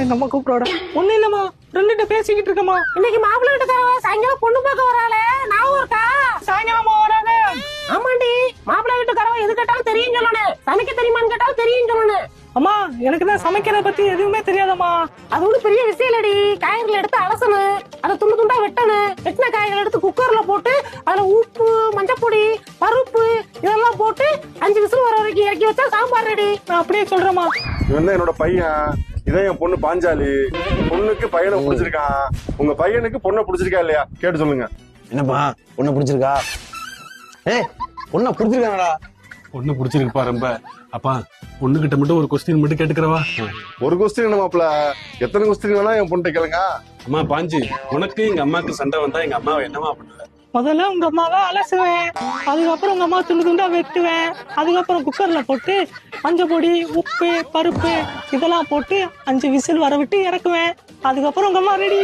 எங்க அம்மா கூப்பிடுவாடா. ஒண்ணு இல்லம்மா, ஃப்ரெண்ட்ட பேசிக்கிட்டு இருக்கமா. இன்னைக்கு மாப்பிள்ளை வீட்டுக்காரங்க சாயங்காலம் பொண்ணு பார்க்க வராளே, ஞாபகம் இருக்கா? சாயங்காலமா வராங்க. ஆமாண்டி, மாப்பிள்ளை வீட்டுக்காரங்க எது கேட்டாலும் தெரியும் சொல்லணும், சமைக்க தெரியுமான்னு கேட்டாலும் தெரியும் சொல்லணும். அம்மா எனக்கு தான் சமைக்கிறத பத்தி எதுவுமே தெரியாதம்மா. அது ஒண்ணு பெரிய விஷயம் இல்லடி. காய்கறிகள் எடுத்து அலசணும், அதை துண்டு துண்டா வெட்டணும், வெட்டின காய்கறிகள் எடுத்து குக்கர்ல போட்டு அதுல உப்பு, மஞ்சப்பொடி, பருப்பு இதெல்லாம் போட்டு 5 விசில் வர வரைக்கும் இறக்கி வச்சா சாம்பார் ரெடி. நான் அப்படியே சொல்றேம்மா. இவன் தான் என்னோட பையன், இதான் என் பொண்ணு பாஞ்சாலி. பொண்ணுக்கு பையனை பிடிச்சிருக்கான். உங்க பையனுக்கு பொண்ணை பிடிச்சிருக்கா இல்லையா கேட்டு சொல்லுங்க. என்னப்பா பொண்ணை பிடிச்சிருக்கா? பொண்ணை பிடிச்சிருக்காங்கடா. பொண்ணு பிடிச்சிருக்குப்பா ரொம்ப. அப்பா பொண்ணுகிட்ட மட்டும் ஒரு கொஸ்டின் மட்டும் கேட்டுக்கிறவா? ஒரு கொஸ்டின் என்ன மாப்பிள, எத்தனை கொஸ்டின் வேணா என் பொண்ணு கேளுங்க. அம்மா பாஞ்சு, உனக்கு எங்க அம்மாக்கு சண்டை வந்தா எங்க அம்மாவை என்னமா பண்ணுவ? முதல்ல உங்க அம்மாவை அலசுவேன், அதுக்கப்புறம் உங்க அம்மா துண்டு துண்டா வெட்டுவேன், அதுக்கப்புறம் குக்கர்ல போட்டு மஞ்சள் பொடி, உப்பு, பருப்பு இதெல்லாம் போட்டு 5 விசில் வர விட்டு இறக்குவேன். அதுக்கப்புறம் உங்க அம்மா ரெடி.